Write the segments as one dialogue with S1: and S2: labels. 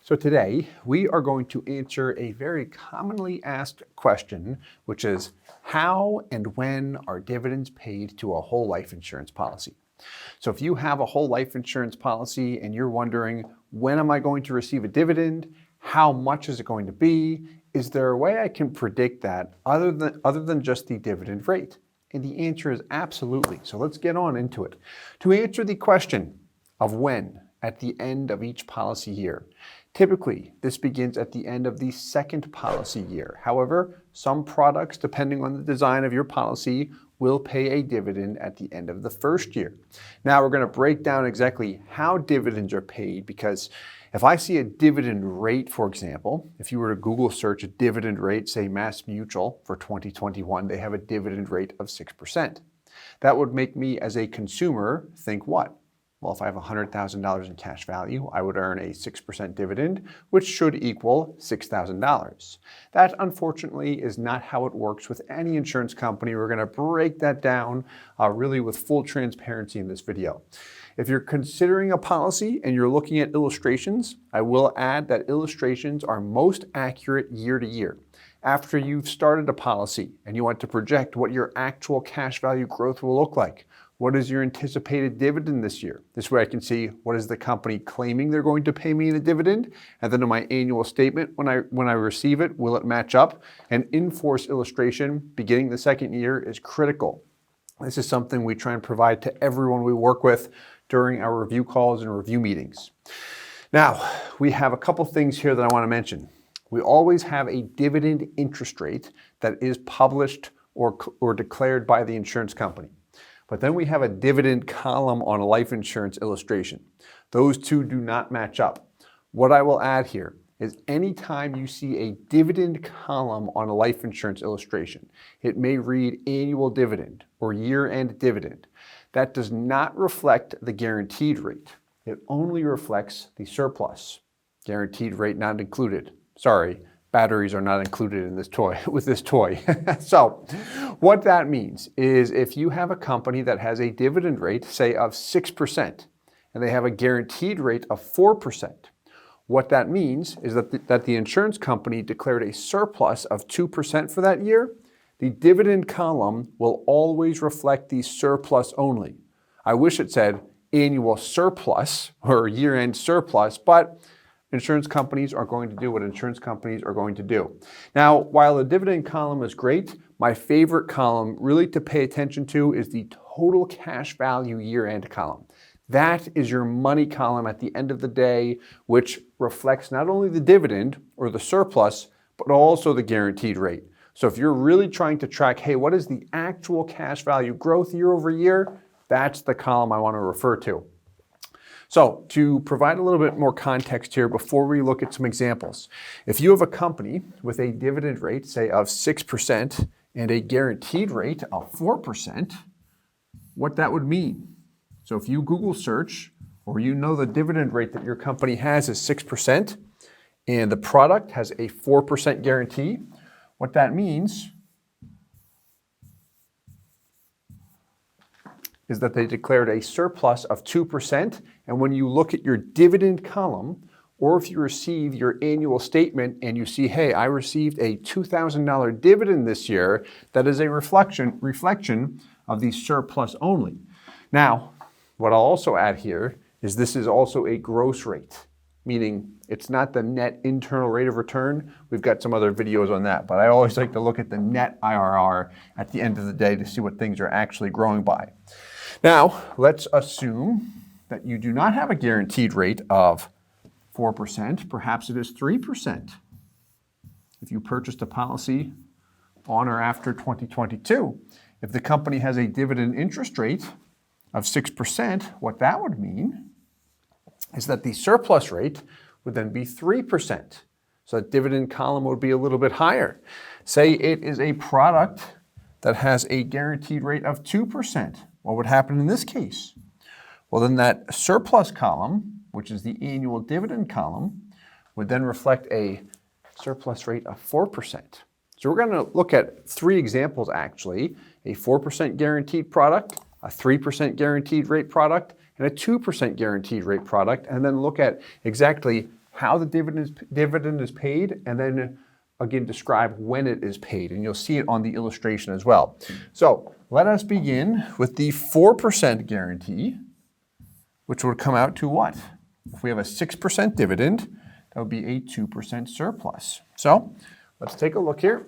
S1: So today we are going to answer a very commonly asked question, which is how and when are dividends paid to a whole life insurance policy? So if you have a whole life insurance policy and you're wondering, when am I going to receive a dividend? How much is it going to be? Is there a way I can predict that other than just the dividend rate? And the answer is absolutely. So let's get on into it. To answer the question of when at the end of each policy year, typically, this begins at the end of the second policy year. However, some products, depending on the design of your policy, will pay a dividend at the end of the first year. Now, we're going to break down exactly how dividends are paid, because if I see a dividend rate, for example, if you were to Google search a dividend rate, say Mass Mutual for 2021, they have a dividend rate of 6%. That would make me, as a consumer, think what? Well, if I have $100,000 in cash value, I would earn a 6% dividend, which should equal $6,000. That, unfortunately, is not how it works with any insurance company. We're going to break that down really with full transparency in this video. If you're considering a policy and you're looking at illustrations, I will add that illustrations are most accurate year to year. After you've started a policy and you want to project what your actual cash value growth will look like, what is your anticipated dividend this year? This way I can see what is the company claiming they're going to pay me in a dividend, and then in my annual statement, when I receive it, will it match up? An in-force illustration beginning the second year is critical. This is something we try and provide to everyone we work with during our review calls and review meetings. Now, we have a couple things here that I want to mention. We always have a dividend interest rate that is published or declared by the insurance company. But then we have a dividend column on a life insurance illustration. Those two do not match up. What I will add here is anytime you see a dividend column on a life insurance illustration, it may read annual dividend or year-end dividend. That does not reflect the guaranteed rate. It only reflects the surplus. Guaranteed rate not included. Sorry, batteries are not included in this toy, with this toy. So what that means is if you have a company that has a dividend rate, say of 6%, and they have a guaranteed rate of 4%, what that means is that the insurance company declared a surplus of 2% for that year. The dividend column will always reflect the surplus only. I wish it said annual surplus or year-end surplus, but insurance companies are going to do what insurance companies are going to do. Now, while the dividend column is great, my favorite column really to pay attention to is the total cash value year-end column. That is your money column at the end of the day, which reflects not only the dividend or the surplus, but also the guaranteed rate. So if you're really trying to track, hey, what is the actual cash value growth year over year? That's the column I want to refer to. So to provide a little bit more context here before we look at some examples, if you have a company with a dividend rate, say of 6% and a guaranteed rate of 4%, what that would mean. So if you Google search or you know the dividend rate that your company has is 6% and the product has a 4% guarantee, what that means is that they declared a surplus of 2%. And when you look at your dividend column, or if you receive your annual statement and you see, hey, I received a $2,000 dividend this year, that is a reflection of the surplus only. Now, what I'll also add here is this is also a gross rate, meaning it's not the net internal rate of return. We've got some other videos on that, but I always like to look at the net IRR at the end of the day to see what things are actually growing by. Now, let's assume that you do not have a guaranteed rate of 4%, perhaps it is 3%. If you purchased a policy on or after 2022, if the company has a dividend interest rate of 6%, what that would mean is that the surplus rate would then be 3%. So that dividend column would be a little bit higher. Say it is a product that has a guaranteed rate of 2%. What would happen in this case? Well, then that surplus column, which is the annual dividend column, would then reflect a surplus rate of 4%. So we're going to look at three examples actually, a 4% guaranteed product, a 3% guaranteed rate product, and a 2% guaranteed rate product, and then look at exactly how the dividend is paid, and then again describe when it is paid. And you'll see it on the illustration as well. So let us begin with the 4% guarantee, which would come out to what? If we have a 6% dividend, that would be a 2% surplus. So let's take a look here.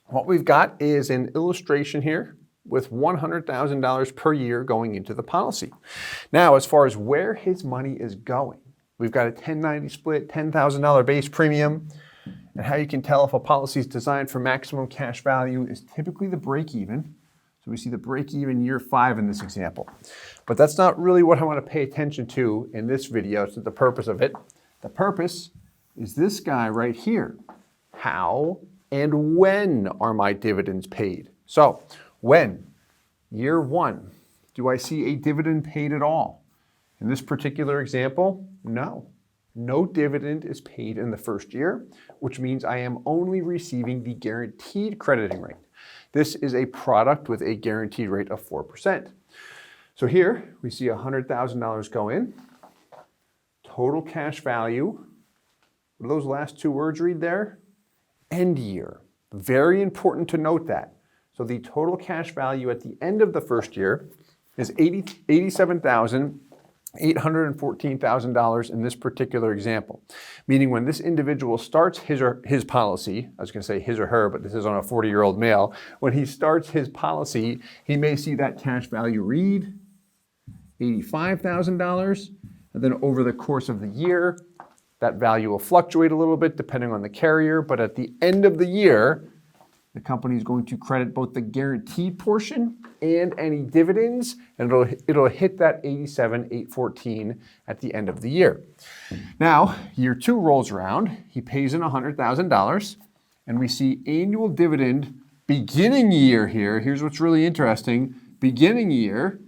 S1: What we've got is an illustration here with $100,000 per year going into the policy. Now, as far as where his money is going, we've got a 10/90 split, $10,000 base premium, and how you can tell if a policy is designed for maximum cash value is typically the break even. So we see the break even year 5 in this example. But that's not really what I want to pay attention to in this video. It's not the purpose of it. The purpose is this guy right here. How and when are my dividends paid? So when? Year 1. Do I see a dividend paid at all? In this particular example, no. No dividend is paid in the first year, which means I am only receiving the guaranteed crediting rate. This is a product with a guaranteed rate of 4%. So here we see $100,000 go in. Total cash value. What do those last 2 words read there? End year. Very important to note that. So the total cash value at the end of the first year is $87,814,000 in this particular example. Meaning when this individual starts his policy, I was going to say his or her, but this is on a 40-year-old male. When he starts his policy, he may see that cash value read $85,000. And then over the course of the year, that value will fluctuate a little bit depending on the carrier. But at the end of the year, the company is going to credit both the guaranteed portion and any dividends, and it'll hit that $87,814 at the end of the year. Now, year 2 rolls around, he pays in $100,000, and we see annual dividend beginning year here. Here's what's really interesting. Beginning year,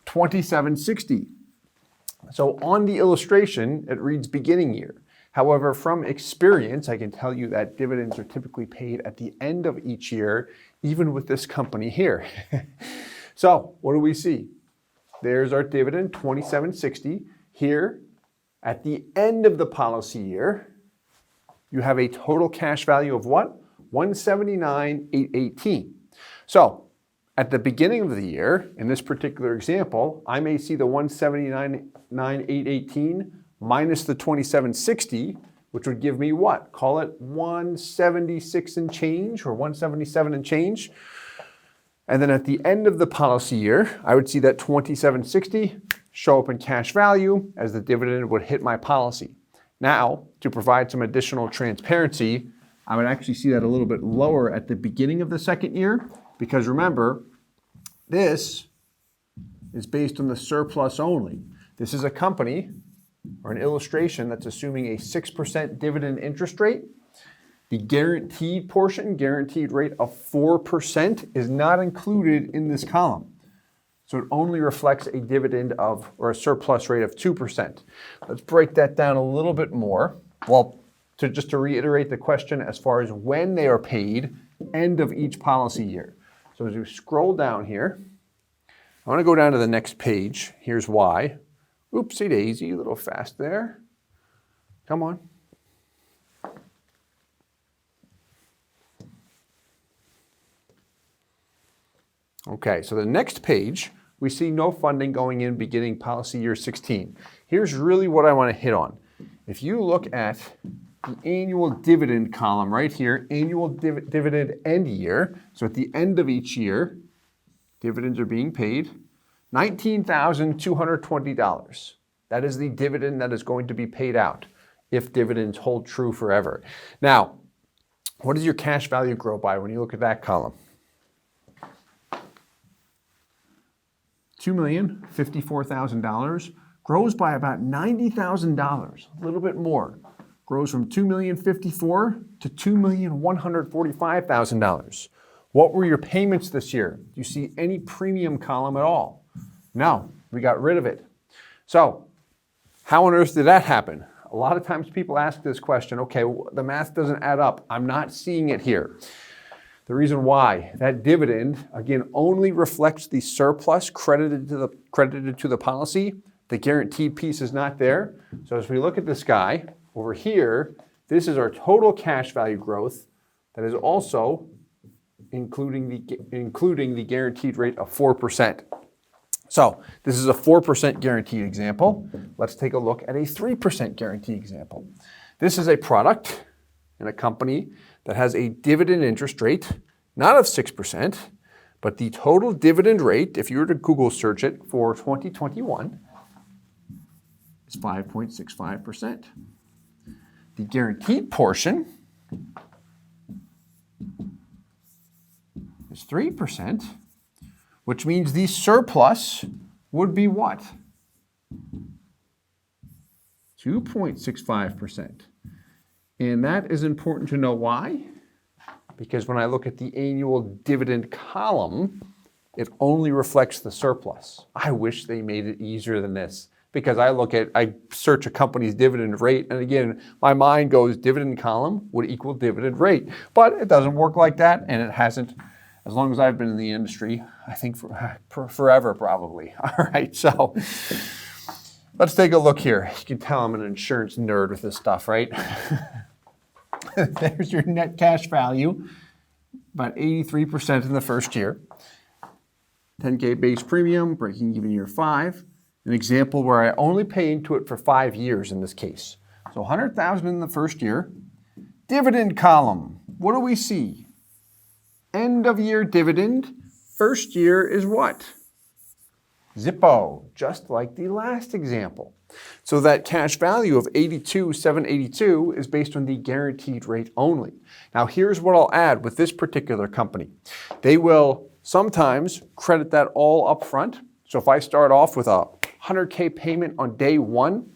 S1: $27.60. So on the illustration, it reads beginning year. However, from experience, I can tell you that dividends are typically paid at the end of each year, even with this company here. So what do we see? There's our dividend, $27.60. Here, at the end of the policy year, you have a total cash value of what? $179,818. So at the beginning of the year, in this particular example, I may see the $179,818 minus the $27.60, which would give me what? Call it 176 and change, or 177 and change. And then at the end of the policy year, I would see that $27.60 show up in cash value as the dividend would hit my policy. Now, to provide some additional transparency, I would actually see that a little bit lower at the beginning of the second year, because remember, this is based on the surplus only. This is a company or an illustration that's assuming a 6% dividend interest rate. The guaranteed portion, guaranteed rate of 4% is not included in this column. So it only reflects a dividend of, or a surplus rate of 2%. Let's break that down a little bit more. Well, just to reiterate the question as far as when they are paid, end of each policy year. So as we scroll down here, I want to go down to the next page. Here's why. Oopsie daisy, a little fast there. Come on. Okay, so the next page, we see no funding going in beginning policy year 16. Here's really what I want to hit on. If you look at the annual dividend column right here, annual dividend end year, so at the end of each year, dividends are being paid, $19,220. That is the dividend that is going to be paid out if dividends hold true forever. Now, what does your cash value grow by when you look at that column? $2,054,000 grows by about $90,000, a little bit more. Grows from $2,054,000 to $2,145,000. What were your payments this year? Do you see any premium column at all? No, we got rid of it. So, how on earth did that happen? A lot of times people ask this question, okay, the math doesn't add up. I'm not seeing it here. The reason why, that dividend, again, only reflects the surplus credited to the policy. The guaranteed piece is not there. So as we look at this guy, over here, this is our total cash value growth that is also including the guaranteed rate of 4%. So this is a 4% guaranteed example. Let's take a look at a 3% guarantee example. This is a product in a company that has a dividend interest rate, not of 6%, but the total dividend rate, if you were to Google search it for 2021, is 5.65%. The guaranteed portion is 3%, which means the surplus would be what? 2.65%. And that is important to know why. Because when I look at the annual dividend column, it only reflects the surplus. I wish they made it easier than this. Because I search a company's dividend rate, and again, my mind goes dividend column would equal dividend rate. But it doesn't work like that, and it hasn't as long as I've been in the industry, I think forever probably. All right, so let's take a look here. You can tell I'm an insurance nerd with this stuff, right? There's your net cash value, about 83% in the first year. 10K base premium, breaking even year 5. An example where I only pay into it for 5 years in this case. So $100,000 in the first year. Dividend column, what do we see? End of year dividend. First year is what? Zippo, just like the last example. So that cash value of 82,782 is based on the guaranteed rate only. Now here's what I'll add with this particular company. They will sometimes credit that all up front. So if I start off with a 100K payment on day 1,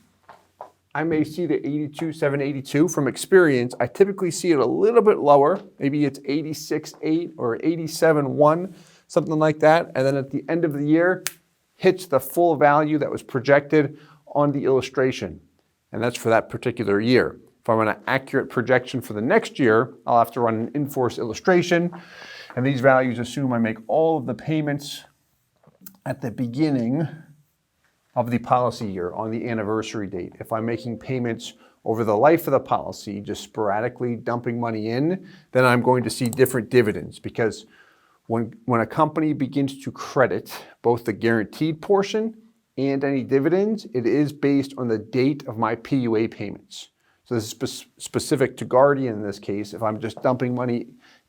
S1: I may see the 82,782 from experience. I typically see it a little bit lower. Maybe it's 86,800 or 87,100, something like that. And then at the end of the year, hits the full value that was projected on the illustration. And that's for that particular year. If I want an accurate projection for the next year, I'll have to run an in-force illustration. And these values assume I make all of the payments at the beginning of the policy year on the anniversary date. If I'm making payments over the life of the policy, just sporadically dumping money in, then I'm going to see different dividends, because when a company begins to credit both the guaranteed portion and any dividends, it is based on the date of my PUA payments. So this is specific to Guardian in this case. If I'm just dumping money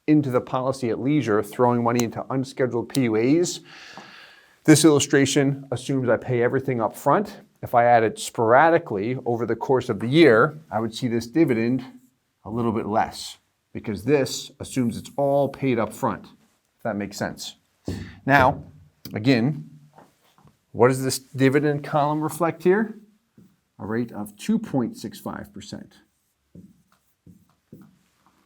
S1: into the policy at leisure, throwing money into unscheduled PUAs, this illustration assumes I pay everything up front. If I add it sporadically over the course of the year, I would see this dividend a little bit less, because this assumes it's all paid up front, if that makes sense. Now, again, what does this dividend column reflect here? A rate of 2.65%,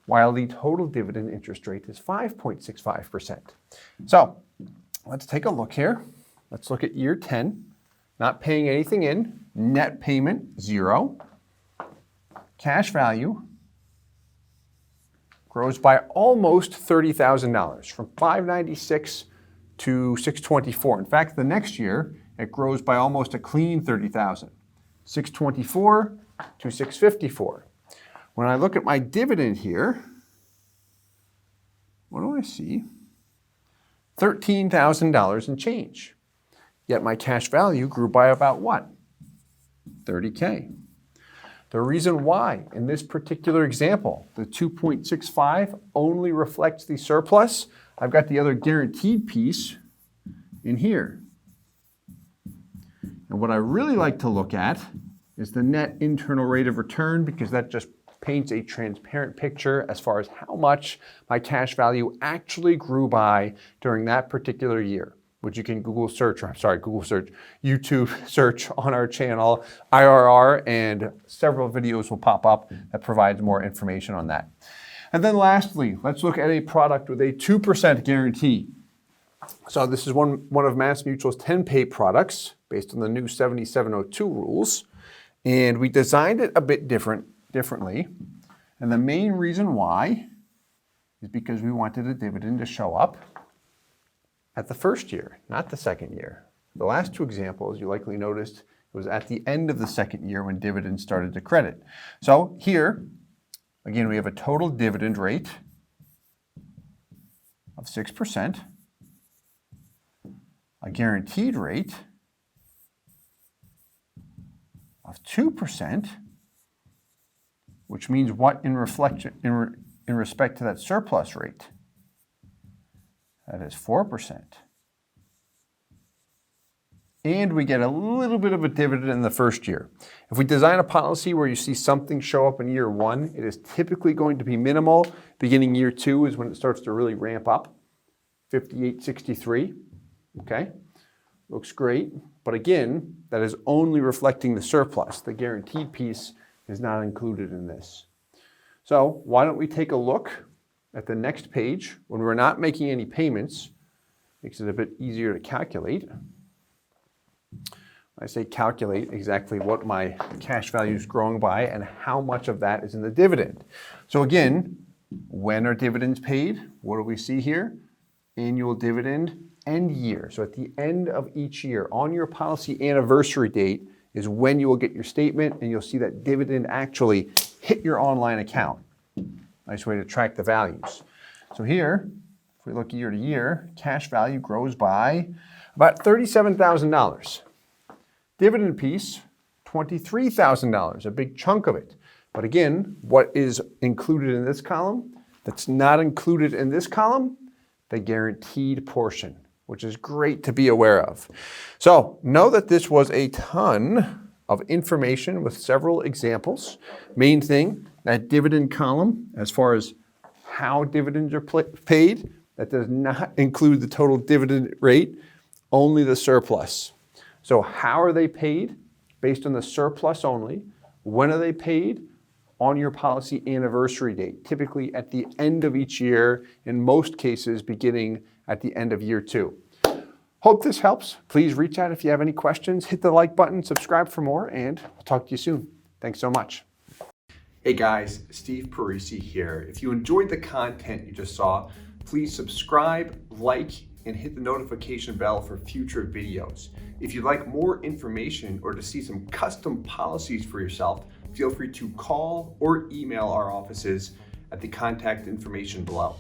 S1: while the total dividend interest rate is 5.65%. So let's take a look here. Let's look at year 10, not paying anything in, net payment, 0. Cash value grows by almost $30,000, from $596 to $624. In fact, the next year, it grows by almost a clean $30,000, $624 to $654. When I look at my dividend here, what do I see? $13,000 and change. Yet my cash value grew by about what? 30K. The reason why in this particular example, the 2.65 only reflects the surplus, I've got the other guaranteed piece in here. And what I really like to look at is the net internal rate of return, because that just paints a transparent picture as far as how much my cash value actually grew by during that particular year, which you can YouTube search on our channel, IRR, and several videos will pop up that provides more information on that. And then lastly, let's look at a product with a 2% guarantee. So this is one of MassMutual's 10-pay products based on the new 7702 rules. And we designed it a bit differently. And the main reason why is because we wanted a dividend to show up at the first year, not the second year. The last two examples, you likely noticed, It was at the end of the second year when dividends started to credit. So here, again, we have a total dividend rate of 6%, a guaranteed rate of 2%, which means what in respect to that surplus rate? That is 4%. And we get a little bit of a dividend in the first year. If we design a policy where you see something show up in year 1, it is typically going to be minimal. Beginning year 2 is when it starts to really ramp up. 58.63, okay? Looks great, but again, that is only reflecting the surplus. The guaranteed piece is not included in this. So why don't we take a look at the next page when we're not making any payments. Makes it a bit easier to calculate. I say calculate exactly what my cash value is growing by and how much of that is in the dividend. So again, when are dividends paid? What do we see here? Annual dividend, end year. So at the end of each year, on your policy anniversary date is when you will get your statement and you'll see that dividend actually hit your online account. Nice way to track the values. So here, if we look year to year, cash value grows by about $37,000. Dividend piece, $23,000, a big chunk of it. But again, what is included in this column that's not included in this column? The guaranteed portion, which is great to be aware of. So know that this was a ton of information with several examples. Main thing, that dividend column, as far as how dividends are paid, that does not include the total dividend rate, only the surplus. So how are they paid? Based on the surplus only. When are they paid? On your policy anniversary date, typically at the end of each year, in most cases beginning at the end of year 2. Hope this helps. Please reach out if you have any questions. Hit the like button, subscribe for more, and I'll talk to you soon. Thanks so much. Hey guys, Steve Parisi here. If you enjoyed the content you just saw, please subscribe, like, and hit the notification bell for future videos. If you'd like more information or to see some custom policies for yourself, feel free to call or email our offices at the contact information below.